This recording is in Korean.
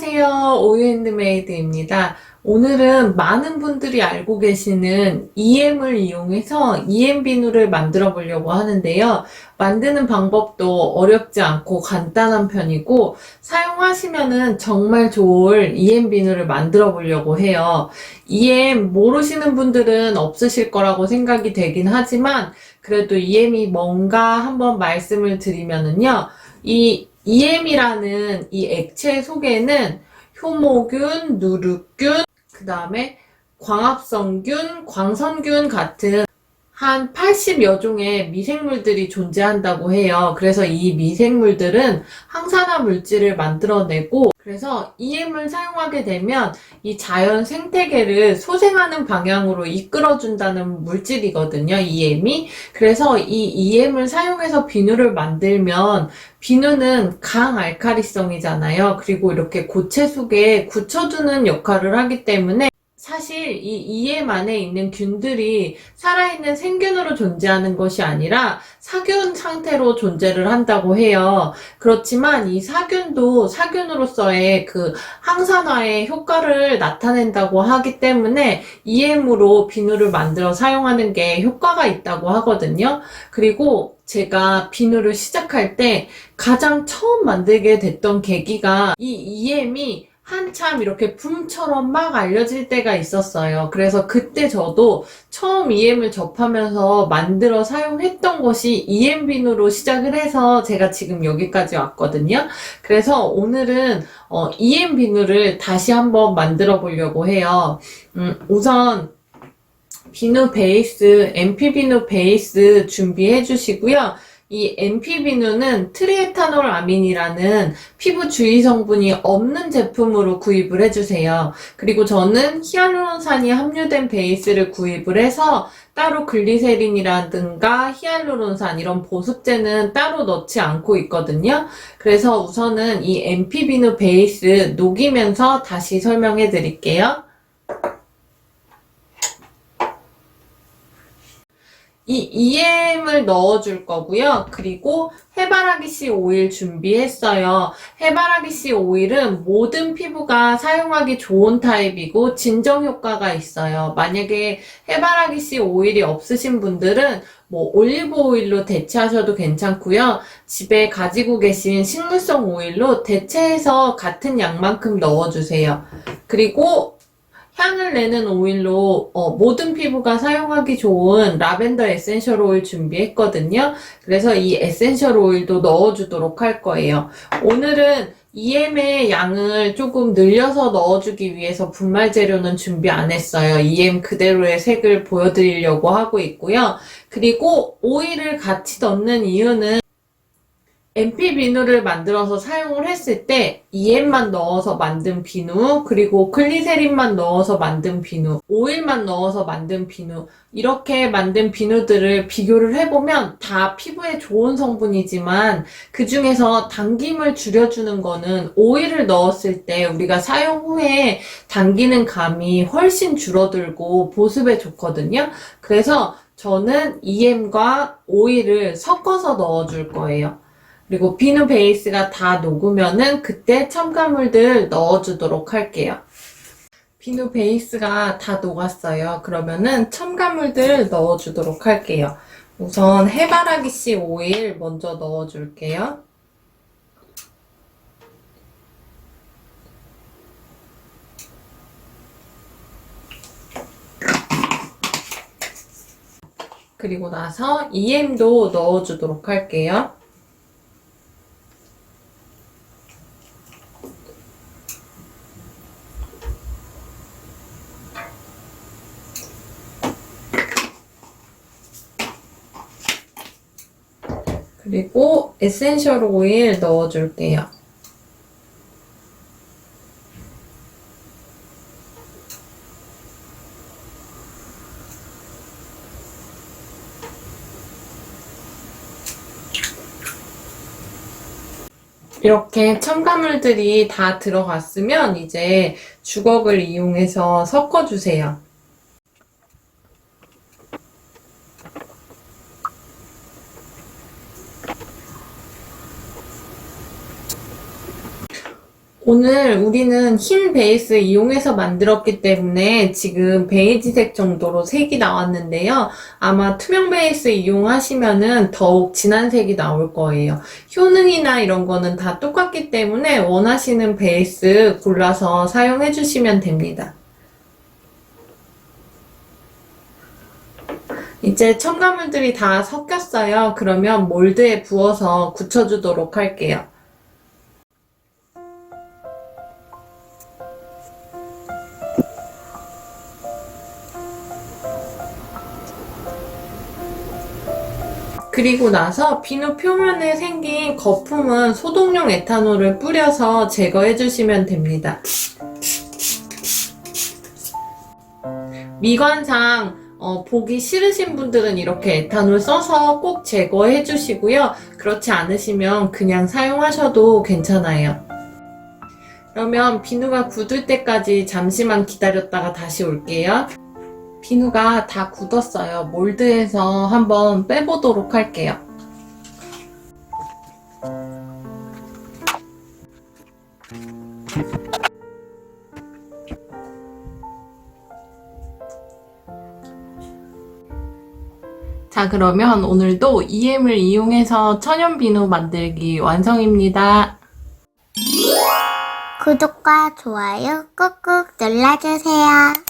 안녕하세요. 오유핸드메이드입니다. 오늘은 많은 분들이 알고 계시는 EM을 이용해서 EM 비누를 만들어 보려고 하는데요. 만드는 방법도 어렵지 않고 간단한 편이고 사용하시면은 정말 좋을 EM 비누를 만들어 보려고 해요. EM 모르시는 분들은 없으실 거라고 생각이 되긴 하지만 그래도 EM이 뭔가 한번 말씀을 드리면은요. 이 EM이라는 이 액체 속에는 효모균, 누룩균, 그 다음에 광합성균, 광선균 같은 한 80여 종의 미생물들이 존재한다고 해요. 그래서 이 미생물들은 항산화 물질을 만들어내고 그래서 EM을 사용하게 되면 이 자연 생태계를 소생하는 방향으로 이끌어준다는 물질이거든요. EM이. 그래서 이 EM을 사용해서 비누를 만들면 비누는 강알칼리성이잖아요. 그리고 이렇게 고체 속에 굳혀두는 역할을 하기 때문에 사실 이 EM 안에 있는 균들이 살아있는 생균으로 존재하는 것이 아니라 사균 상태로 존재를 한다고 해요. 그렇지만 이 사균도 사균으로서의 그 항산화의 효과를 나타낸다고 하기 때문에 EM으로 비누를 만들어 사용하는 게 효과가 있다고 하거든요. 그리고 제가 비누를 시작할 때 가장 처음 만들게 됐던 계기가 이 EM이 한참 이렇게 붐처럼 막 알려질 때가 있었어요. 그래서 그때 저도 처음 EM을 접하면서 만들어 사용했던 것이 EM 비누로 시작을 해서 제가 지금 여기까지 왔거든요. 그래서 오늘은 EM 비누를 다시 한번 만들어 보려고 해요. 우선 비누 베이스, MP 비누 베이스 준비해 주시고요. 이 MP 비누는 트리에타놀 아민이라는 피부 주위 성분이 없는 제품으로 구입을 해주세요. 그리고 저는 히알루론산이 함유된 베이스를 구입을 해서 따로 글리세린이라든가 히알루론산 이런 보습제는 따로 넣지 않고 있거든요. 그래서 우선은 이 MP 비누 베이스 녹이면서 다시 설명해 드릴게요. 이 EM을 넣어줄 거고요. 그리고 해바라기씨 오일 준비했어요. 해바라기씨 오일은 모든 피부가 사용하기 좋은 타입이고 진정 효과가 있어요. 만약에 해바라기씨 오일이 없으신 분들은 뭐 올리브 오일로 대체하셔도 괜찮고요. 집에 가지고 계신 식물성 오일로 대체해서 같은 양만큼 넣어주세요. 그리고 향을 내는 오일로 모든 피부가 사용하기 좋은 라벤더 에센셜 오일 준비했거든요. 그래서 이 에센셜 오일도 넣어주도록 할 거예요. 오늘은 EM의 양을 조금 늘려서 넣어주기 위해서 분말 재료는 준비 안 했어요. EM 그대로의 색을 보여드리려고 하고 있고요. 그리고 오일을 같이 넣는 이유는 MP 비누를 만들어서 사용을 했을 때 EM만 넣어서 만든 비누, 그리고 글리세린만 넣어서 만든 비누, 오일만 넣어서 만든 비누 이렇게 만든 비누들을 비교를 해보면 다 피부에 좋은 성분이지만 그 중에서 당김을 줄여주는 거는 오일을 넣었을 때 우리가 사용 후에 당기는 감이 훨씬 줄어들고 보습에 좋거든요. 그래서 저는 EM과 오일을 섞어서 넣어줄 거예요. 그리고 비누 베이스가 다 녹으면은 그때 첨가물들 넣어주도록 할게요. 비누 베이스가 다 녹았어요. 그러면은 첨가물들 넣어주도록 할게요. 우선 해바라기씨 오일 먼저 넣어줄게요. 그리고 나서 EM도 넣어주도록 할게요. 그리고 에센셜 오일 넣어줄게요. 이렇게 첨가물들이 다 들어갔으면 이제 주걱을 이용해서 섞어주세요. 오늘 우리는 흰 베이스 이용해서 만들었기 때문에 지금 베이지색 정도로 색이 나왔는데요. 아마 투명 베이스 이용하시면은 더욱 진한 색이 나올 거예요. 효능이나 이런 거는 다 똑같기 때문에 원하시는 베이스 골라서 사용해 주시면 됩니다. 이제 첨가물들이 다 섞였어요. 그러면 몰드에 부어서 굳혀주도록 할게요. 그리고 나서 비누 표면에 생긴 거품은 소독용 에탄올을 뿌려서 제거해 주시면 됩니다. 미관상 보기 싫으신 분들은 이렇게 에탄올 써서 꼭 제거해 주시고요. 그렇지 않으시면 그냥 사용하셔도 괜찮아요. 그러면 비누가 굳을 때까지 잠시만 기다렸다가 다시 올게요. 비누가 다 굳었어요. 몰드에서 한번 빼보도록 할게요. 자, 그러면 오늘도 EM을 이용해서 천연 비누 만들기 완성입니다. 구독과 좋아요 꾹꾹 눌러주세요.